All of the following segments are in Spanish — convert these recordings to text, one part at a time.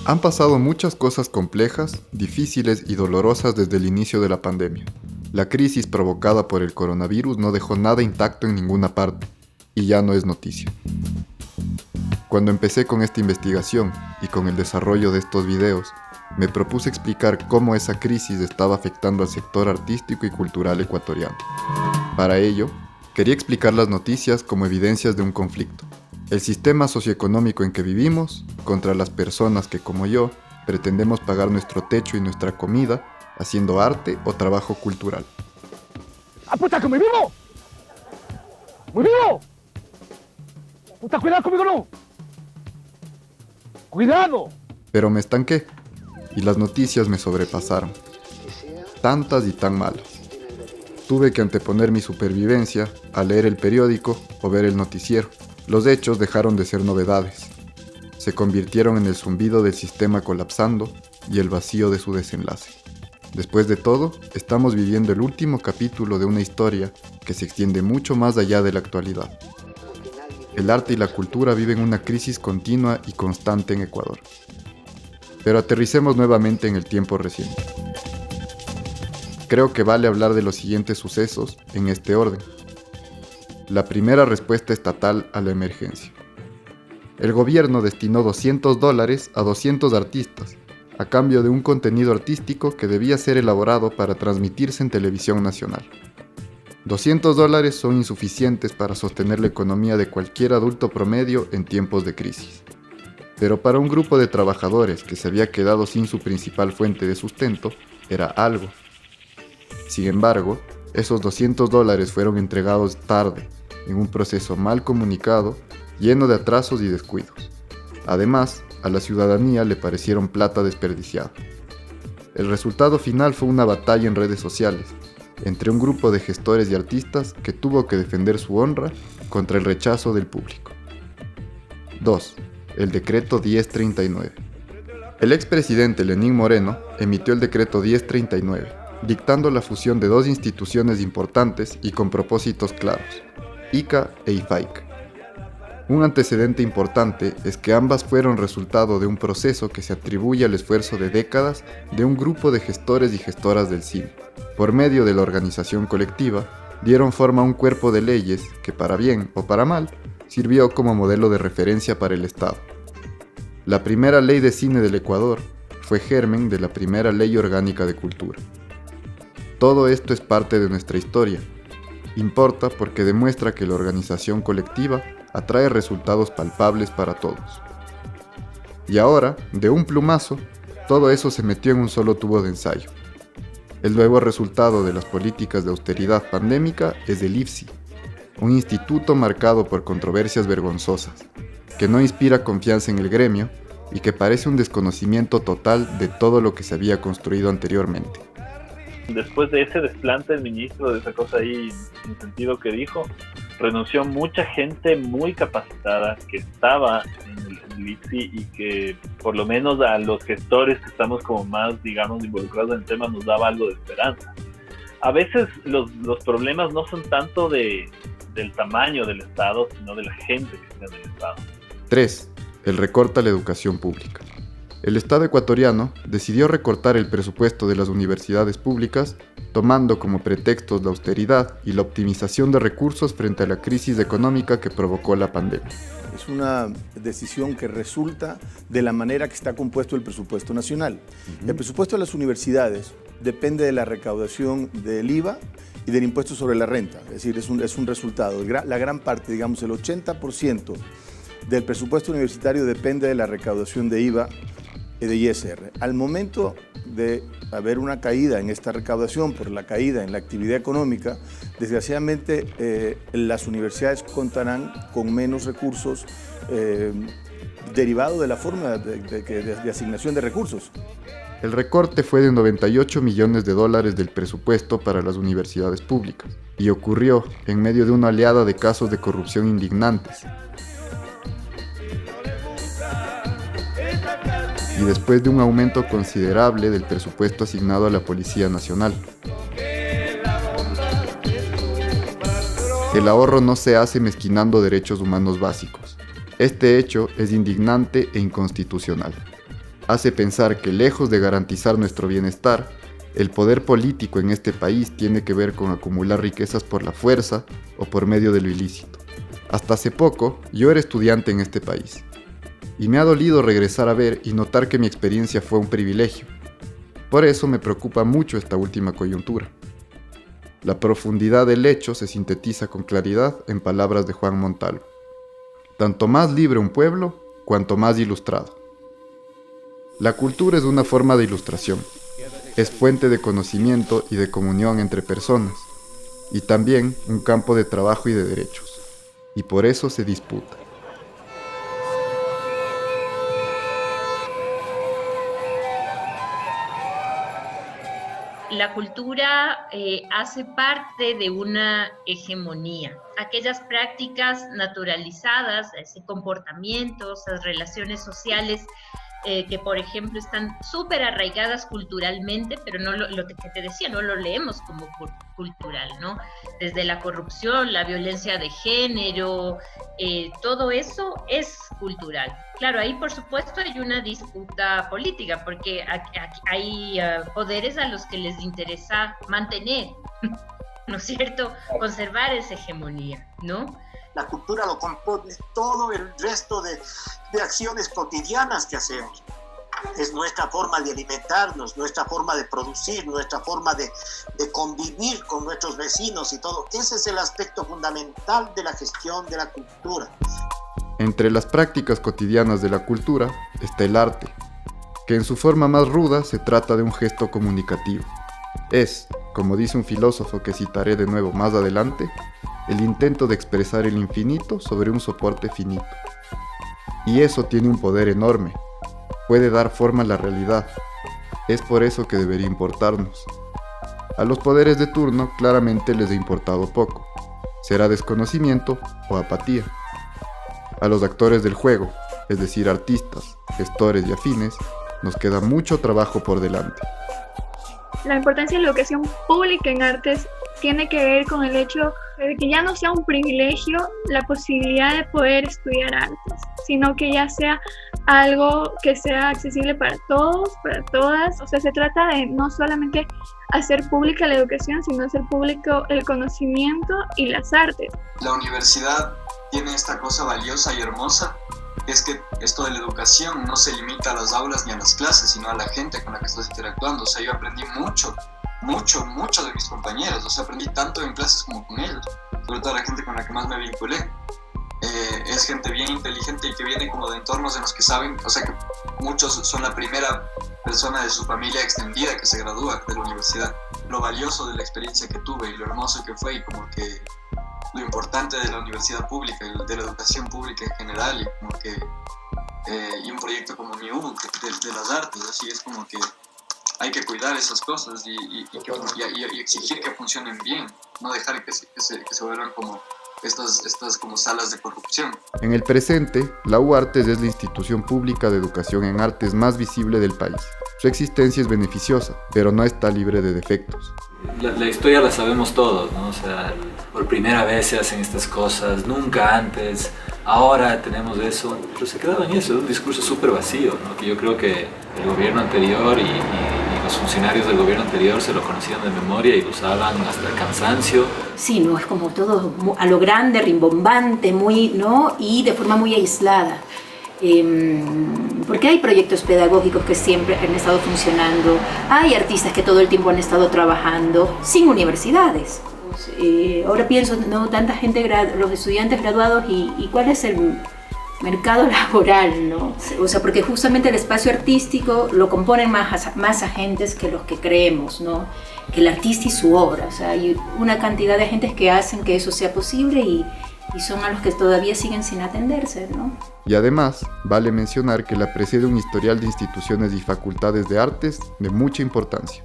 Han pasado muchas cosas complejas, difíciles y dolorosas desde el inicio de la pandemia. La crisis provocada por el coronavirus no dejó nada intacto en ninguna parte, y ya no es noticia. Cuando empecé con esta investigación y con el desarrollo de estos videos, me propuse explicar cómo esa crisis estaba afectando al sector artístico y cultural ecuatoriano. Para ello, quería explicar las noticias como evidencias de un conflicto. El sistema socioeconómico en que vivimos contra las personas que, como yo, pretendemos pagar nuestro techo y nuestra comida haciendo arte o trabajo cultural. ¡Apuesta que muy vivo! ¡Muy vivo! ¡Puta, cuidado conmigo, no! ¡Cuidado! Pero me estanqué y las noticias me sobrepasaron. Tantas y tan malas. Tuve que anteponer mi supervivencia a leer el periódico o ver el noticiero. Los hechos dejaron de ser novedades. Se convirtieron en el zumbido del sistema colapsando y el vacío de su desenlace. Después de todo, estamos viviendo el último capítulo de una historia que se extiende mucho más allá de la actualidad. El arte y la cultura viven una crisis continua y constante en Ecuador. Pero aterricemos nuevamente en el tiempo reciente. Creo que vale hablar de los siguientes sucesos en este orden. La primera respuesta estatal a la emergencia. El gobierno destinó $200 a 200 artistas, a cambio de un contenido artístico que debía ser elaborado para transmitirse en televisión nacional. $200 son insuficientes para sostener la economía de cualquier adulto promedio en tiempos de crisis. Pero para un grupo de trabajadores que se había quedado sin su principal fuente de sustento, era algo. Sin embargo, esos $200 fueron entregados tarde, en un proceso mal comunicado, lleno de atrasos y descuidos. Además, a la ciudadanía le parecieron plata desperdiciada. El resultado final fue una batalla en redes sociales, entre un grupo de gestores y artistas que tuvo que defender su honra contra el rechazo del público. 2. El decreto 1039. El expresidente Lenín Moreno emitió el decreto 1039, dictando la fusión de dos instituciones importantes y con propósitos claros, ICA e IFAIC. Un antecedente importante es que ambas fueron resultado de un proceso que se atribuye al esfuerzo de décadas de un grupo de gestores y gestoras del cine. Por medio de la organización colectiva, dieron forma a un cuerpo de leyes que, para bien o para mal, sirvió como modelo de referencia para el Estado. La primera ley de cine del Ecuador fue germen de la primera ley orgánica de cultura. Todo esto es parte de nuestra historia. Importa porque demuestra que la organización colectiva atrae resultados palpables para todos. Y ahora, de un plumazo, todo eso se metió en un solo tubo de ensayo. El nuevo resultado de las políticas de austeridad pandémica es el IFSI, un instituto marcado por controversias vergonzosas, que no inspira confianza en el gremio y que parece un desconocimiento total de todo lo que se había construido anteriormente. Después de ese desplante del ministro, de esa cosa ahí, en el sentido que dijo, renunció mucha gente muy capacitada que estaba en el IFSI y que por lo menos a los gestores que estamos como más, digamos, involucrados en el tema nos daba algo de esperanza. A veces los problemas no son tanto del tamaño del Estado, sino de la gente que está en el Estado. 3. El recorte a la educación pública. El Estado ecuatoriano decidió recortar el presupuesto de las universidades públicas, tomando como pretextos la austeridad y la optimización de recursos frente a la crisis económica que provocó la pandemia. Es una decisión que resulta de la manera que está compuesto el presupuesto nacional. El presupuesto de las universidades depende de la recaudación del IVA y del impuesto sobre la renta, es decir, es un resultado. La gran parte, digamos el 80% del presupuesto universitario depende de la recaudación de IVA y de ISR. Al momento de haber una caída en esta recaudación por la caída en la actividad económica, desgraciadamente las universidades contarán con menos recursos derivados de la forma de asignación de recursos. El recorte fue de $98 millones del presupuesto para las universidades públicas y ocurrió en medio de una oleada de casos de corrupción indignantes. Y después de un aumento considerable del presupuesto asignado a la Policía Nacional. El ahorro no se hace mezquinando derechos humanos básicos. Este hecho es indignante e inconstitucional. hace pensar que lejos de garantizar nuestro bienestar, el poder político en este país tiene que ver con acumular riquezas por la fuerza o por medio de lo ilícito. Hasta hace poco, yo era estudiante en este país, y me ha dolido regresar a ver y notar que mi experiencia fue un privilegio. Por eso me preocupa mucho esta última coyuntura. La profundidad del hecho se sintetiza con claridad en palabras de Juan Montalvo. Tanto más libre un pueblo, cuanto más ilustrado. La cultura es una forma de ilustración. Es fuente de conocimiento y de comunión entre personas, y también un campo de trabajo y de derechos, y por eso se disputa. La cultura hace parte de una hegemonía. Aquellas prácticas naturalizadas, comportamientos, las relaciones sociales que, por ejemplo, están súper arraigadas culturalmente, pero no lo que te decía, no lo leemos como cultural, ¿no? Desde la corrupción, la violencia de género, todo eso es cultural. Claro, ahí por supuesto hay una disputa política, porque hay poderes a los que les interesa mantener, ¿no es cierto?, conservar esa hegemonía, ¿no? La cultura lo compone todo el resto de acciones cotidianas que hacemos. Es nuestra forma de alimentarnos, nuestra forma de producir, nuestra forma de convivir con nuestros vecinos y todo. Ese es el aspecto fundamental de la gestión de la cultura. Entre las prácticas cotidianas de la cultura está el arte, que en su forma más ruda se trata de un gesto comunicativo. Es, como dice un filósofo que citaré de nuevo más adelante, el intento de expresar el infinito sobre un soporte finito. Y eso tiene un poder enorme, puede dar forma a la realidad. Es por eso que debería importarnos. A los poderes de turno claramente les ha importado poco. Será desconocimiento o apatía. A los actores del juego, es decir, artistas, gestores y afines, nos queda mucho trabajo por delante. La importancia de la educación pública en artes tiene que ver con el hecho de que ya no sea un privilegio la posibilidad de poder estudiar artes, sino que ya sea algo que sea accesible para todos, para todas. O sea, se trata de no solamente hacer pública la educación, sino hacer público el conocimiento y las artes. La universidad tiene esta cosa valiosa y hermosa, que es que esto de la educación no se limita a las aulas ni a las clases, sino a la gente con la que estás interactuando. O sea, yo aprendí mucho de mis compañeros, o sea, aprendí tanto en clases como con ellos, sobre todo la gente con la que más me vinculé. Es gente bien inteligente y que viene como de entornos en los que saben, o sea, que muchos son la primera persona de su familia extendida que se gradúa de la universidad. Lo valioso de la experiencia que tuve y lo hermoso que fue, y como que lo importante de la universidad pública y de la educación pública en general, y como que y un proyecto como MIU de las artes, así es como que hay que cuidar esas cosas y exigir que funcionen bien, no dejar que se vuelvan como estas como salas de corrupción. En el presente, la UArtes es la institución pública de educación en artes más visible del país. Su existencia es beneficiosa, pero no está libre de defectos. La historia la sabemos todos, ¿no? O sea, por primera vez se hacen estas cosas, nunca antes, ahora tenemos eso, pero se quedaba en eso, es un discurso súper vacío, ¿no? Que yo creo que el gobierno anterior y los funcionarios del gobierno anterior se lo conocían de memoria y lo usaban hasta el cansancio. Sí, no, es como todo a lo grande, rimbombante, muy, ¿no? Y de forma muy aislada. Porque hay proyectos pedagógicos que siempre han estado funcionando, hay artistas que todo el tiempo han estado trabajando sin universidades. Ahora pienso, ¿no? Tanta gente, los estudiantes graduados y cuál es el mercado laboral, ¿no? O sea, porque justamente el espacio artístico lo componen más agentes que los que creemos, ¿no? Que el artista y su obra. O sea, hay una cantidad de agentes que hacen que eso sea posible y son a los que todavía siguen sin atenderse, ¿no? Y además, vale mencionar que la precede un historial de instituciones y facultades de artes de mucha importancia.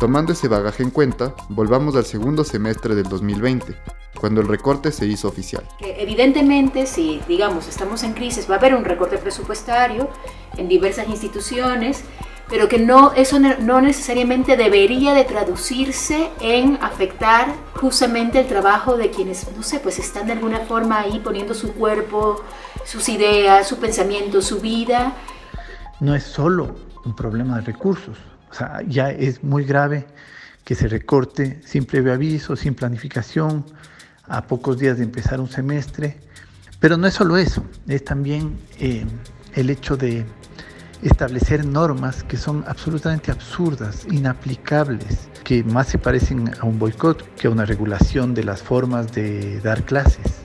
Tomando ese bagaje en cuenta, volvamos al segundo semestre del 2020, cuando el recorte se hizo oficial. Evidentemente, si, digamos, estamos en crisis, va a haber un recorte presupuestario en diversas instituciones, pero que eso no necesariamente debería de traducirse en afectar justamente el trabajo de quienes, no sé, pues están de alguna forma ahí poniendo su cuerpo, sus ideas, su pensamiento, su vida. No es solo un problema de recursos, o sea, ya es muy grave que se recorte sin previo aviso, sin planificación, a pocos días de empezar un semestre, pero no es solo eso, es también el hecho de establecer normas que son absolutamente absurdas, inaplicables, que más se parecen a un boicot que a una regulación de las formas de dar clases.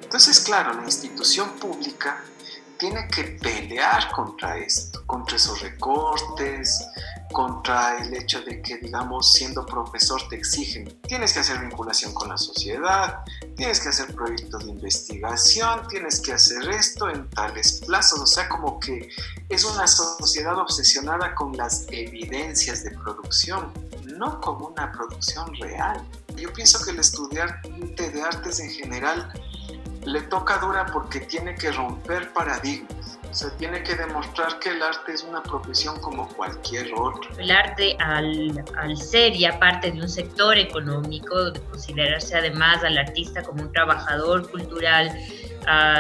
Entonces, claro, la institución pública tiene que pelear contra esto, contra esos recortes, contra el hecho de que, digamos, siendo profesor te exigen, tienes que hacer vinculación con la sociedad, tienes que hacer proyectos de investigación, tienes que hacer esto en tales plazos, o sea, como que es una sociedad obsesionada con las evidencias de producción, no con una producción real. Yo pienso que el estudiante de artes en general le toca dura porque tiene que romper paradigmas. O sea, tiene que demostrar que el arte es una profesión como cualquier otro. El arte, al ser ya parte de un sector económico, de considerarse además al artista como un trabajador cultural,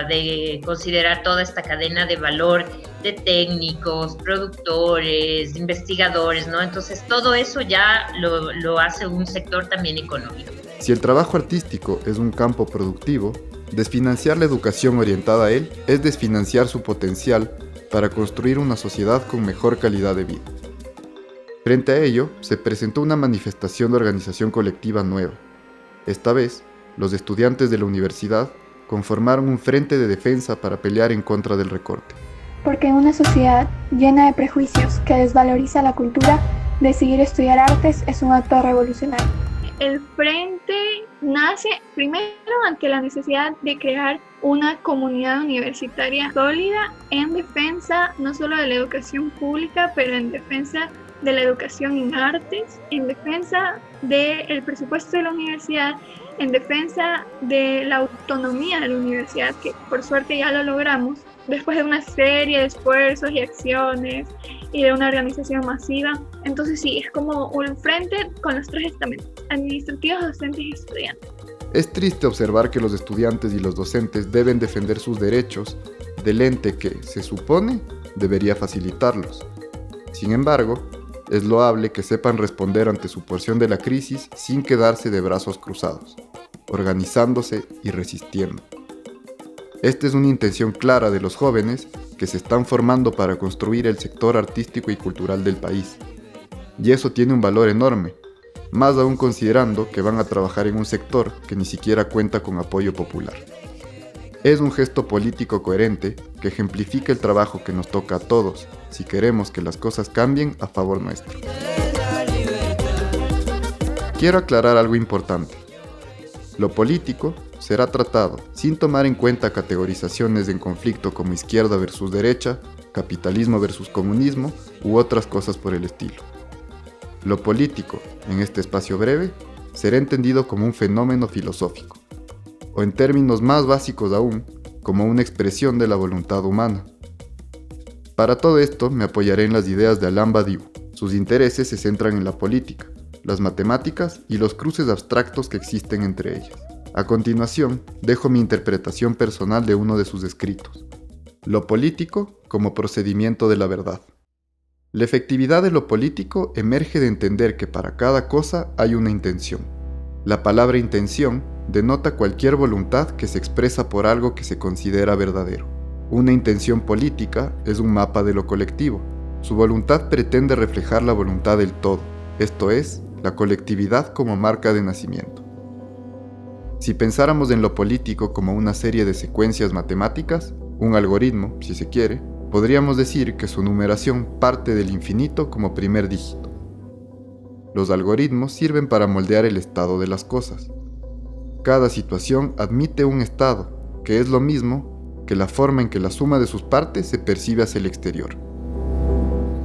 de considerar toda esta cadena de valor de técnicos, productores, investigadores, ¿no? Entonces todo eso ya lo hace un sector también económico. Si el trabajo artístico es un campo productivo, desfinanciar la educación orientada a él es desfinanciar su potencial para construir una sociedad con mejor calidad de vida. Frente a ello, se presentó una manifestación de organización colectiva nueva. Esta vez, los estudiantes de la universidad conformaron un frente de defensa para pelear en contra del recorte. Porque en una sociedad llena de prejuicios que desvaloriza la cultura, decidir estudiar artes es un acto revolucionario. El frente nace primero ante la necesidad de crear una comunidad universitaria sólida en defensa no solo de la educación pública, pero en defensa de la educación en artes, en defensa del presupuesto de la universidad, en defensa de la autonomía de la universidad, que por suerte ya lo logramos, después de una serie de esfuerzos y acciones y de una organización masiva. Entonces sí, es como un frente con los tres estamentos: administrativos, docentes y estudiantes. Es triste observar que los estudiantes y los docentes deben defender sus derechos del ente que, se supone, debería facilitarlos. Sin embargo, es loable que sepan responder ante su porción de la crisis sin quedarse de brazos cruzados, organizándose y resistiendo. Esta es una intención clara de los jóvenes que se están formando para construir el sector artístico y cultural del país. Y eso tiene un valor enorme, más aún considerando que van a trabajar en un sector que ni siquiera cuenta con apoyo popular. Es un gesto político coherente que ejemplifica el trabajo que nos toca a todos si queremos que las cosas cambien a favor nuestro. Quiero aclarar algo importante. Lo político será tratado sin tomar en cuenta categorizaciones en conflicto como izquierda versus derecha, capitalismo versus comunismo u otras cosas por el estilo. Lo político, en este espacio breve, será entendido como un fenómeno filosófico, o en términos más básicos aún, como una expresión de la voluntad humana. Para todo esto me apoyaré en las ideas de Alain Badiou. Sus intereses se centran en la política, las matemáticas y los cruces abstractos que existen entre ellas. A continuación, dejo mi interpretación personal de uno de sus escritos: Lo político como procedimiento de la verdad. La efectividad de lo político emerge de entender que para cada cosa hay una intención. La palabra intención denota cualquier voluntad que se expresa por algo que se considera verdadero. Una intención política es un mapa de lo colectivo. Su voluntad pretende reflejar la voluntad del todo, esto es, la colectividad como marca de nacimiento. Si pensáramos en lo político como una serie de secuencias matemáticas, un algoritmo, si se quiere, podríamos decir que su numeración parte del infinito como primer dígito. Los algoritmos sirven para moldear el estado de las cosas. Cada situación admite un estado, que es lo mismo que la forma en que la suma de sus partes se percibe hacia el exterior.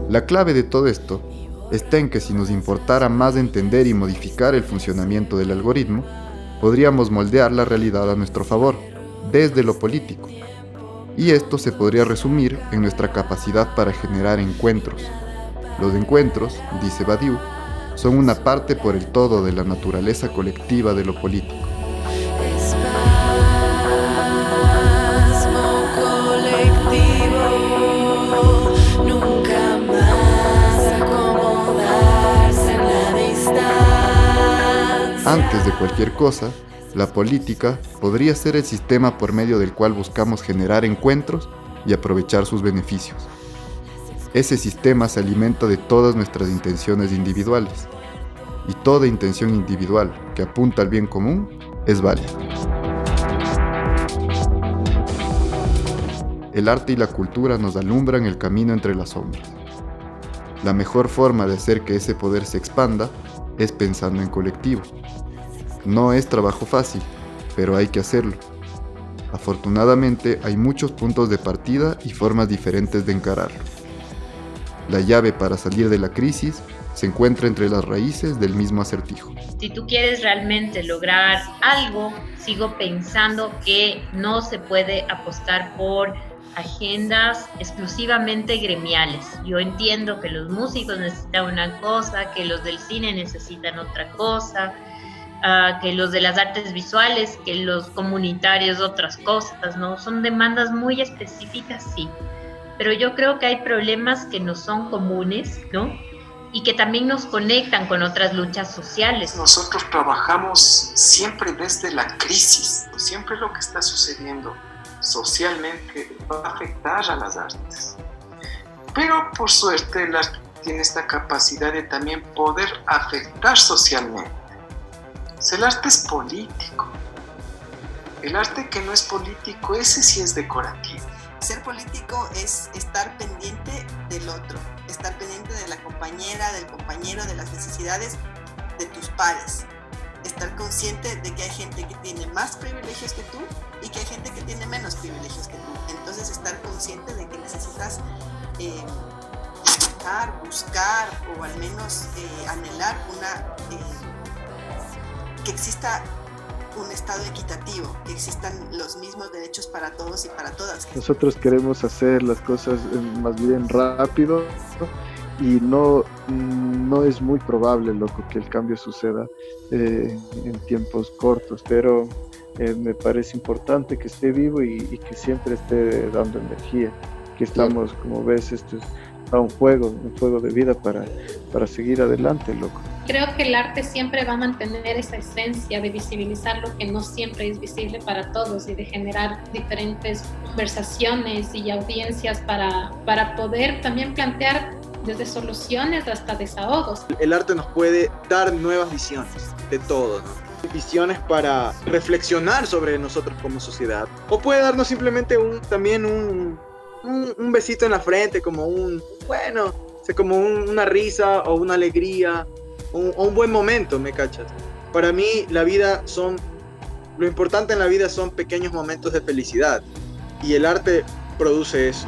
La clave de todo esto está en que si nos importara más entender y modificar el funcionamiento del algoritmo, podríamos moldear la realidad a nuestro favor, desde lo político. Y esto se podría resumir en nuestra capacidad para generar encuentros. Los encuentros, dice Badiou, son una parte por el todo de la naturaleza colectiva de lo político. Antes de cualquier cosa, la política podría ser el sistema por medio del cual buscamos generar encuentros y aprovechar sus beneficios. Ese sistema se alimenta de todas nuestras intenciones individuales, y toda intención individual que apunta al bien común es válida. El arte y la cultura nos alumbran el camino entre las sombras. La mejor forma de hacer que ese poder se expanda es pensando en colectivo. No es trabajo fácil, pero hay que hacerlo. Afortunadamente hay muchos puntos de partida y formas diferentes de encararlo. La llave para salir de la crisis se encuentra entre las raíces del mismo acertijo. Si tú quieres realmente lograr algo, sigo pensando que no se puede apostar por agendas exclusivamente gremiales. Yo entiendo que los músicos necesitan una cosa, que los del cine necesitan otra cosa, que los de las artes visuales, que los comunitarios otras cosas, ¿no? Son demandas muy específicas, sí. Pero yo creo que hay problemas que no son comunes, ¿no? Y que también nos conectan con otras luchas sociales. Nosotros trabajamos siempre desde la crisis, siempre lo que está sucediendo socialmente va a afectar a las artes. Pero por suerte el arte tiene esta capacidad de también poder afectar socialmente. El arte es político. El arte que no es político, ese sí es decorativo. Ser político es estar pendiente del otro, estar pendiente de la compañera, del compañero, de las necesidades de tus pares. Estar consciente de que hay gente que tiene más privilegios que tú y que hay gente que tiene menos privilegios que tú. Entonces estar consciente de que necesitas buscar o al menos anhelar que exista un Estado equitativo, que existan los mismos derechos para todos y para todas. Nosotros queremos hacer las cosas más bien rápido y no es muy probable, loco, que el cambio suceda en tiempos cortos, pero me parece importante que esté vivo y que siempre esté dando energía, que estamos, como ves, esto es un juego de vida para seguir adelante, loco. Creo que el arte siempre va a mantener esa esencia de visibilizar lo que no siempre es visible para todos y de generar diferentes conversaciones y audiencias para poder también plantear desde soluciones hasta desahogos. El arte nos puede dar nuevas visiones de todo, ¿no? Visiones para reflexionar sobre nosotros como sociedad. O puede darnos simplemente un besito en la frente, como una risa o una alegría. O un buen momento, ¿me cachas? Para mí lo importante en la vida son pequeños momentos de felicidad y el arte produce eso.